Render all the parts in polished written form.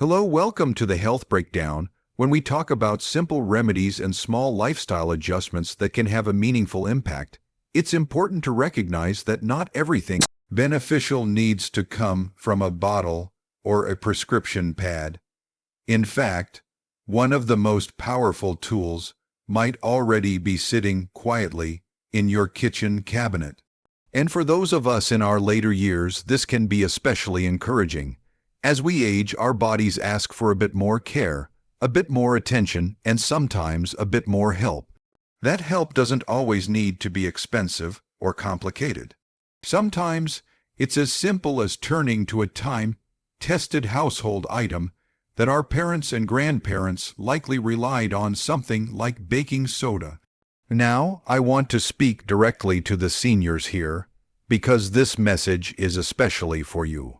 Hello, welcome to the Health Breakdown, when we talk about simple remedies and small lifestyle adjustments that can have a meaningful impact. It's important to recognize that not everything beneficial needs to come from a bottle or a prescription pad. In fact, one of the most powerful tools might already be sitting quietly in your kitchen cabinet. And for those of us in our later years, this can be especially encouraging. As we age, our bodies ask for a bit more care, a bit more attention, and sometimes a bit more help. That help doesn't always need to be expensive or complicated. Sometimes it's as simple as turning to a time-tested household item that our parents and grandparents likely relied on, something like baking soda. Now, I want to speak directly to the seniors here, because this message is especially for you.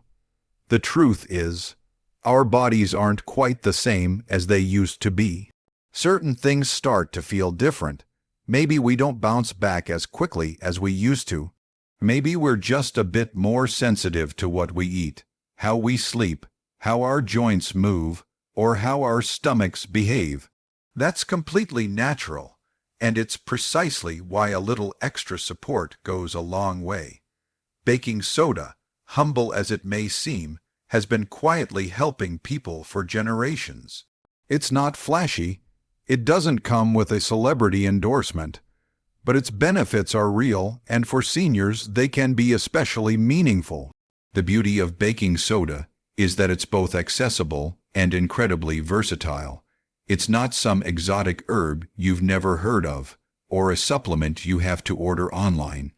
The truth is, our bodies aren't quite the same as they used to be. Certain things start to feel different. Maybe we don't bounce back as quickly as we used to. Maybe we're just a bit more sensitive to what we eat, how we sleep, how our joints move, or how our stomachs behave. That's completely natural, and it's precisely why a little extra support goes a long way. Baking soda, humble as it may seem, has been quietly helping people for generations. It's not flashy, it doesn't come with a celebrity endorsement, but its benefits are real, and for seniors they can be especially meaningful. The beauty of baking soda is that it's both accessible and incredibly versatile. It's not some exotic herb you've never heard of, or a supplement you have to order online.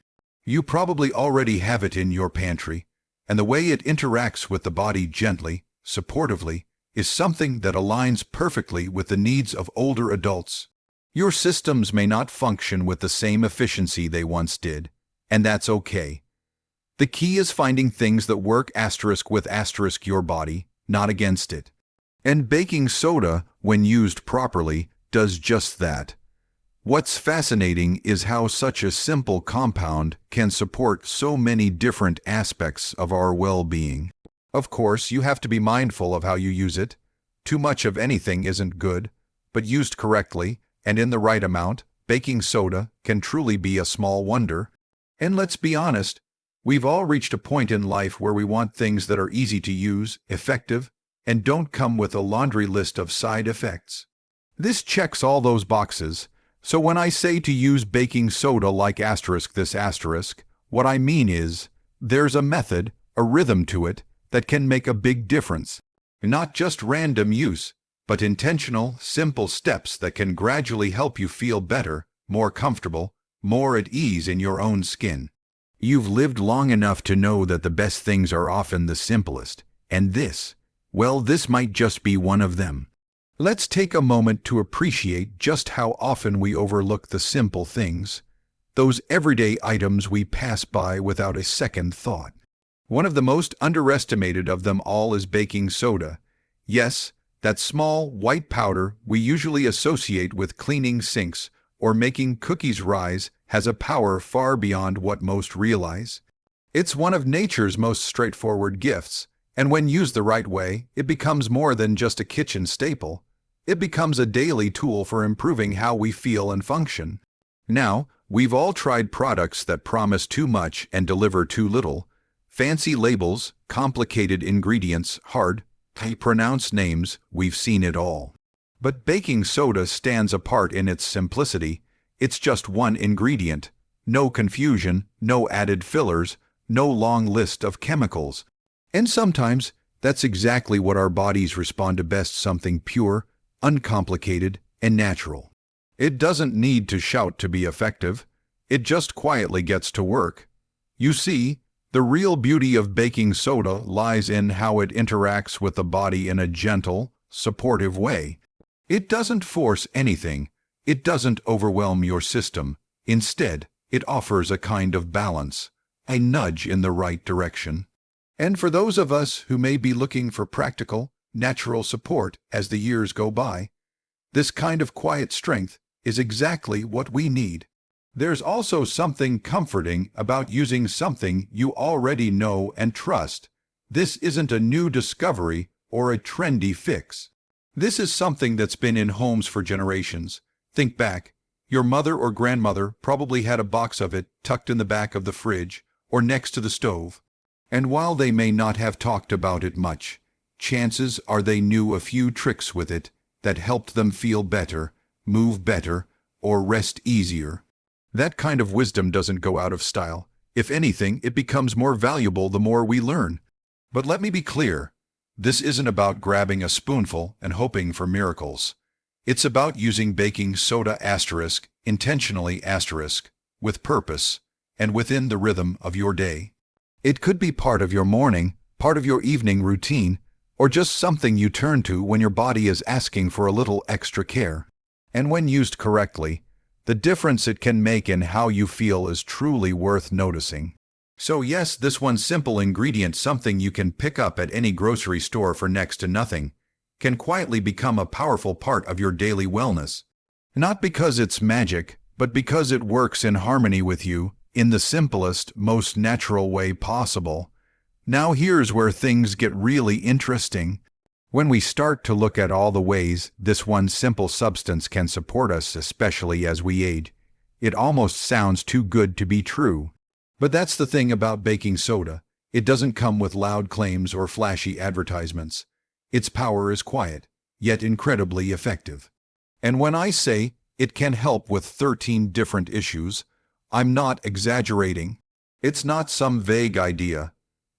You probably already have it in your pantry, and the way it interacts with the body gently, supportively, is something that aligns perfectly with the needs of older adults. Your systems may not function with the same efficiency they once did, and that's okay. The key is finding things that work with your body, not against it. And baking soda, when used properly, does just that. What's fascinating is how such a simple compound can support so many different aspects of our well-being. Of course, you have to be mindful of how you use it. Too much of anything isn't good, but used correctly and in the right amount, baking soda can truly be a small wonder. And let's be honest, we've all reached a point in life where we want things that are easy to use, effective, and don't come with a laundry list of side effects. This checks all those boxes. So when I say to use baking soda like this asterisk, what I mean is, there's a method, a rhythm to it, that can make a big difference. Not just random use, but intentional, simple steps that can gradually help you feel better, more comfortable, more at ease in your own skin. You've lived long enough to know that the best things are often the simplest, and this might just be one of them. Let's take a moment to appreciate just how often we overlook the simple things, those everyday items we pass by without a second thought. One of the most underestimated of them all is baking soda. Yes, that small, white powder we usually associate with cleaning sinks or making cookies rise has a power far beyond what most realize. It's one of nature's most straightforward gifts, and when used the right way, it becomes more than just a kitchen staple. It becomes a daily tool for improving how we feel and function. Now, we've all tried products that promise too much and deliver too little. Fancy labels, complicated ingredients, hard-to-pronounce names, we've seen it all. But baking soda stands apart in its simplicity. It's just one ingredient. No confusion, no added fillers, no long list of chemicals. And sometimes, that's exactly what our bodies respond to best, something pure, uncomplicated, and natural. It doesn't need to shout to be effective. It just quietly gets to work. You see, the real beauty of baking soda lies in how it interacts with the body in a gentle, supportive way. It doesn't force anything. It doesn't overwhelm your system. Instead, it offers a kind of balance, a nudge in the right direction. And for those of us who may be looking for practical, natural support as the years go by, this kind of quiet strength is exactly what we need. There's also something comforting about using something you already know and trust. This isn't a new discovery or a trendy fix. This is something that's been in homes for generations. Think back. Your mother or grandmother probably had a box of it tucked in the back of the fridge or next to the stove. And while they may not have talked about it much, chances are they knew a few tricks with it that helped them feel better, move better, or rest easier. That kind of wisdom doesn't go out of style. If anything, it becomes more valuable the more we learn. But let me be clear, this isn't about grabbing a spoonful and hoping for miracles. It's about using baking soda intentionally with purpose, and within the rhythm of your day. It could be part of your morning, part of your evening routine, or just something you turn to when your body is asking for a little extra care. And when used correctly, the difference it can make in how you feel is truly worth noticing. So yes, this one simple ingredient, something you can pick up at any grocery store for next to nothing, can quietly become a powerful part of your daily wellness. Not because it's magic, but because it works in harmony with you, in the simplest, most natural way possible. Now here's where things get really interesting. When we start to look at all the ways this one simple substance can support us, especially as we age, it almost sounds too good to be true. But that's the thing about baking soda. It doesn't come with loud claims or flashy advertisements. Its power is quiet, yet incredibly effective. And when I say it can help with 13 different issues, I'm not exaggerating. It's not some vague idea.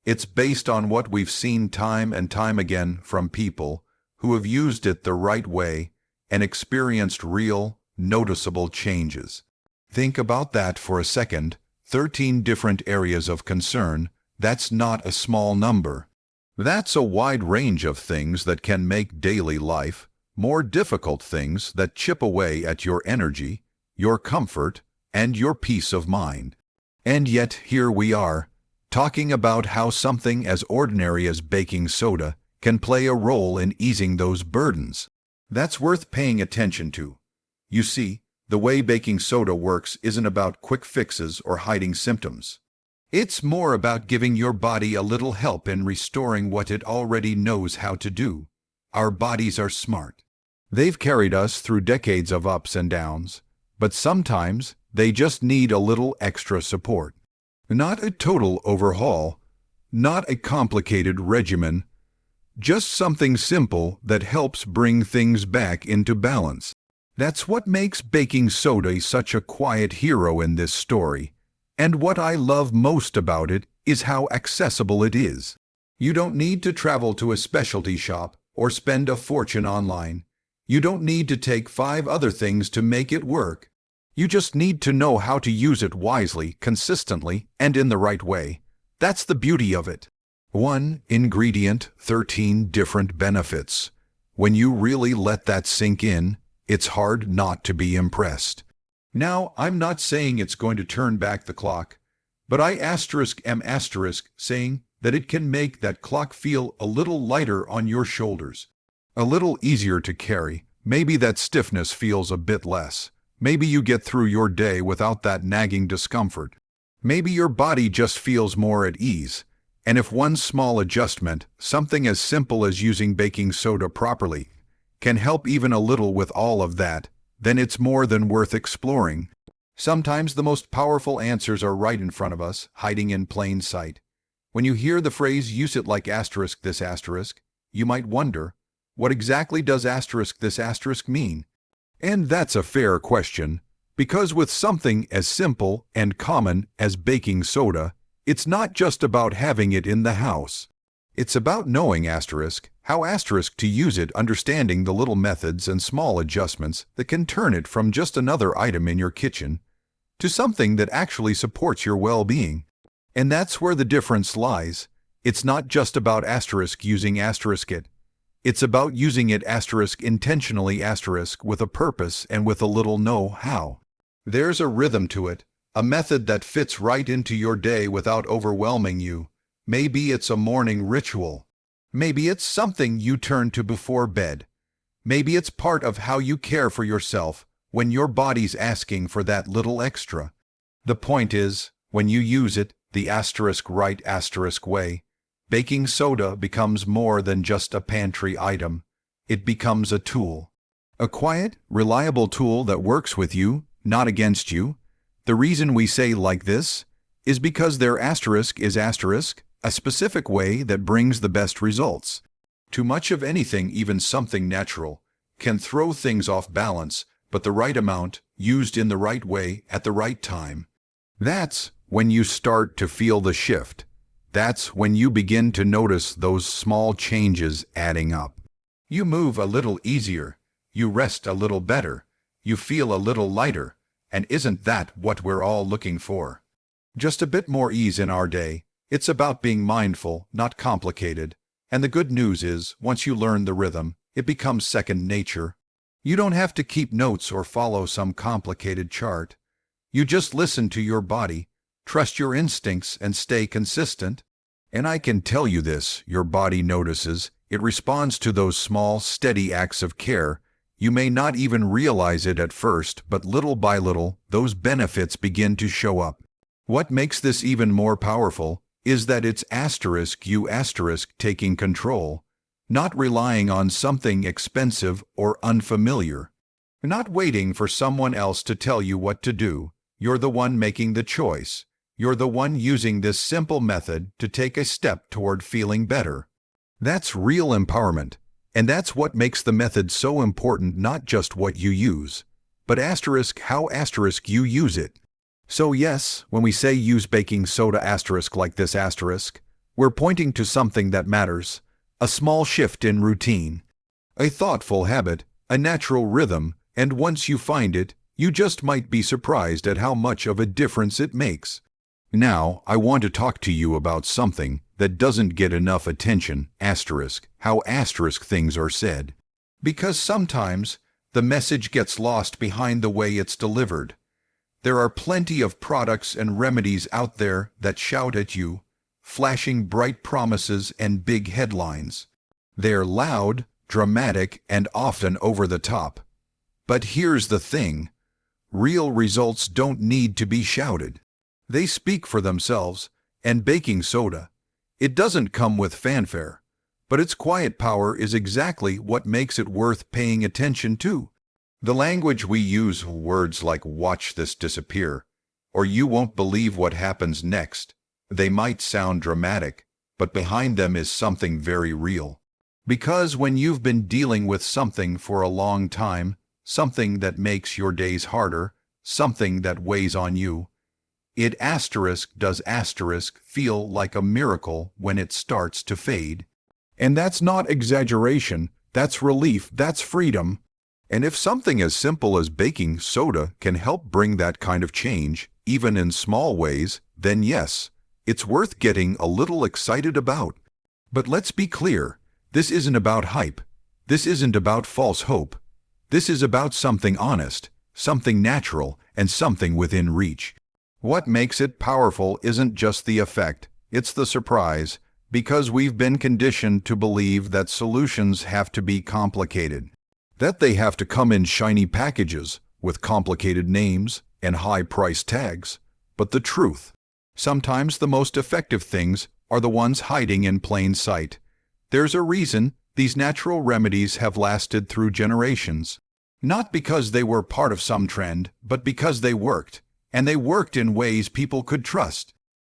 It's based on what we've seen time and time again from people who have used it the right way and experienced real, noticeable changes. Think about that for a second. 13 different areas of concern, that's not a small number. That's a wide range of things that can make daily life more difficult, things that chip away at your energy, your comfort, and your peace of mind. And yet here we are, talking about how something as ordinary as baking soda can play a role in easing those burdens. That's worth paying attention to. You see, the way baking soda works isn't about quick fixes or hiding symptoms. It's more about giving your body a little help in restoring what it already knows how to do. Our bodies are smart. They've carried us through decades of ups and downs, but sometimes they just need a little extra support. Not a total overhaul, not a complicated regimen, just something simple that helps bring things back into balance. That's what makes baking soda such a quiet hero in this story. And what I love most about it is how accessible it is. You don't need to travel to a specialty shop or spend a fortune online. You don't need to take 5 other things to make it work. You just need to know how to use it wisely, consistently, and in the right way. That's the beauty of it. 1 ingredient, 13 different benefits. When you really let that sink in, it's hard not to be impressed. Now, I'm not saying it's going to turn back the clock, but I am saying that it can make that clock feel a little lighter on your shoulders, a little easier to carry. Maybe that stiffness feels a bit less. Maybe you get through your day without that nagging discomfort. Maybe your body just feels more at ease. And if one small adjustment, something as simple as using baking soda properly, can help even a little with all of that, then it's more than worth exploring. Sometimes the most powerful answers are right in front of us, hiding in plain sight. When you hear the phrase "use it like this asterisk," you might wonder, what exactly does this mean? And that's a fair question, because with something as simple and common as baking soda, it's not just about having it in the house. It's about knowing how to use it, understanding the little methods and small adjustments that can turn it from just another item in your kitchen to something that actually supports your well-being. And that's where the difference lies. It's not just about using it. It's about using it intentionally with a purpose and with a little know-how. There's a rhythm to it, a method that fits right into your day without overwhelming you. Maybe it's a morning ritual. Maybe it's something you turn to before bed. Maybe it's part of how you care for yourself when your body's asking for that little extra. The point is, when you use it the right way, baking soda becomes more than just a pantry item. It becomes a tool. A quiet, reliable tool that works with you, not against you. The reason we say like this is because their asterisk is asterisk, a specific way that brings the best results. Too much of anything, even something natural, can throw things off balance, but the right amount, used in the right way at the right time. That's when you start to feel the shift. That's when you begin to notice those small changes adding up. You move a little easier, you rest a little better, you feel a little lighter, and isn't that what we're all looking for? Just a bit more ease in our day. It's about being mindful, not complicated. And the good news is, once you learn the rhythm, it becomes second nature. You don't have to keep notes or follow some complicated chart. You just listen to your body, trust your instincts, and stay consistent. And I can tell you this, your body notices. It responds to those small, steady acts of care. You may not even realize it at first, but little by little, those benefits begin to show up. What makes this even more powerful is that it's you taking control, not relying on something expensive or unfamiliar, not waiting for someone else to tell you what to do. You're the one making the choice. You're the one using this simple method to take a step toward feeling better. That's real empowerment, and that's what makes the method so important, not just what you use, but how you use it. So yes, when we say use baking soda like this, we're pointing to something that matters, a small shift in routine, a thoughtful habit, a natural rhythm, and once you find it, you just might be surprised at how much of a difference it makes. Now, I want to talk to you about something that doesn't get enough attention, how things are said. Because sometimes, the message gets lost behind the way it's delivered. There are plenty of products and remedies out there that shout at you, flashing bright promises and big headlines. They're loud, dramatic, and often over the top. But here's the thing. Real results don't need to be shouted. They speak for themselves, and baking soda, it doesn't come with fanfare, but its quiet power is exactly what makes it worth paying attention to. The language we use, words like "watch this disappear," or "you won't believe what happens next," they might sound dramatic, but behind them is something very real. Because when you've been dealing with something for a long time, something that makes your days harder, something that weighs on you, it does feel like a miracle when it starts to fade. And that's not exaggeration, that's relief, that's freedom. And if something as simple as baking soda can help bring that kind of change, even in small ways, then yes, it's worth getting a little excited about. But let's be clear, this isn't about hype. This isn't about false hope. This is about something honest, something natural, and something within reach. What makes it powerful isn't just the effect, it's the surprise, because we've been conditioned to believe that solutions have to be complicated, that they have to come in shiny packages with complicated names and high price tags. But the truth, sometimes the most effective things are the ones hiding in plain sight. There's a reason these natural remedies have lasted through generations. Not because they were part of some trend, but because they worked, and they worked in ways people could trust.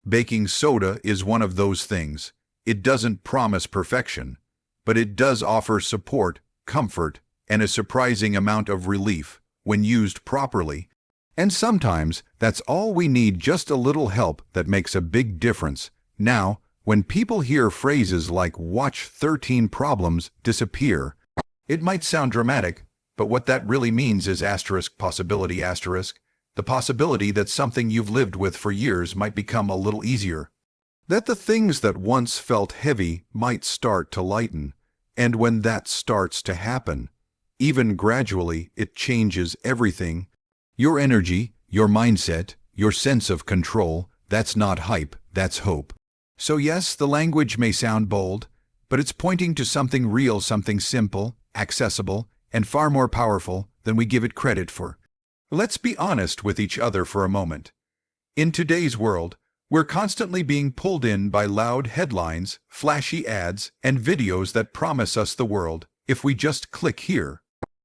Baking soda is one of those things. It doesn't promise perfection, but it does offer support, comfort, and a surprising amount of relief when used properly. And sometimes that's all we need, just a little help that makes a big difference. Now, when people hear phrases like "watch 13 problems disappear," it might sound dramatic, but what that really means is possibility, the possibility that something you've lived with for years might become a little easier. That the things that once felt heavy might start to lighten. And when that starts to happen, even gradually, it changes everything. Your energy, your mindset, your sense of control. That's not hype, that's hope. So yes, the language may sound bold, but it's pointing to something real, something simple, accessible, and far more powerful than we give it credit for. Let's be honest with each other for a moment. In today's world, We're constantly being pulled in by loud headlines, flashy ads, and videos that promise us the world if we just click here.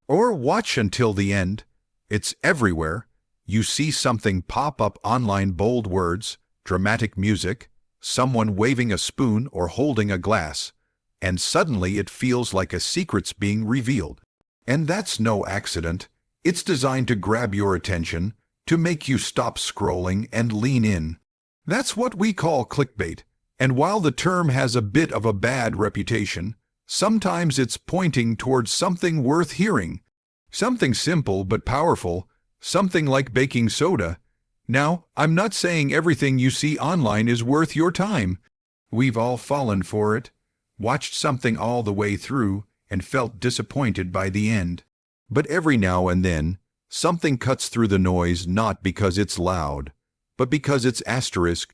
Or watch until the end. It's everywhere. You see something pop up online, bold words, dramatic music, someone waving a spoon or holding a glass, and suddenly it feels like a secret's being revealed. And that's no accident. It's designed to grab your attention, to make you stop scrolling and lean in. That's what we call clickbait. And while the term has a bit of a bad reputation, sometimes it's pointing towards something worth hearing. Something simple but powerful, something like baking soda. Now, I'm not saying everything you see online is worth your time. We've all fallen for it, watched something all the way through, and felt disappointed by the end. But every now and then, something cuts through the noise, not because it's loud, but because it's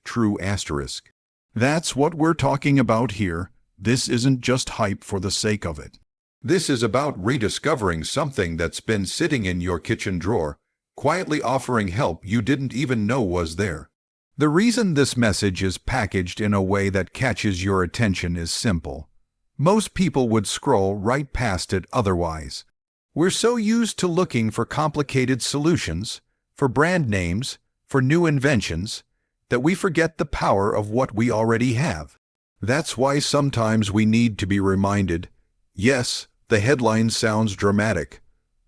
true asterisk. That's what we're talking about here. This isn't just hype for the sake of it. This is about rediscovering something that's been sitting in your kitchen drawer, quietly offering help you didn't even know was there. The reason this message is packaged in a way that catches your attention is simple. Most people would scroll right past it otherwise. We're so used to looking for complicated solutions, for brand names, for new inventions, that we forget the power of what we already have. That's why sometimes we need to be reminded, yes, the headline sounds dramatic,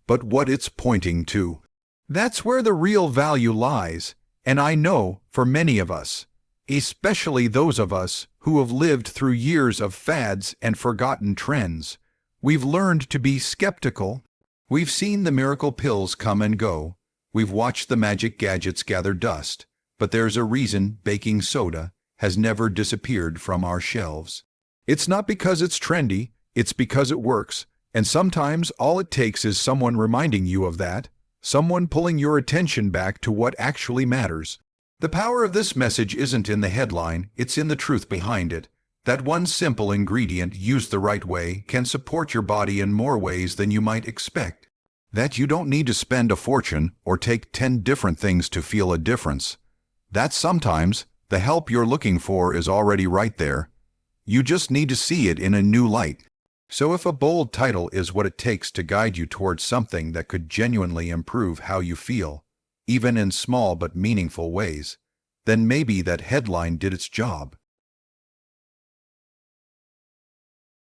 but what it's pointing to. That's where the real value lies, and I know for many of us, especially those of us who have lived through years of fads and forgotten trends, we've learned to be skeptical. We've seen the miracle pills come and go. We've watched the magic gadgets gather dust, but there's a reason baking soda has never disappeared from our shelves. It's not because it's trendy, it's because it works, and sometimes all it takes is someone reminding you of that, someone pulling your attention back to what actually matters. The power of this message isn't in the headline, it's in the truth behind it. That one simple ingredient used the right way can support your body in more ways than you might expect. That you don't need to spend a fortune or take 10 different things to feel a difference. That sometimes the help you're looking for is already right there. You just need to see it in a new light. So if a bold title is what it takes to guide you towards something that could genuinely improve how you feel, even in small but meaningful ways, then maybe that headline did its job.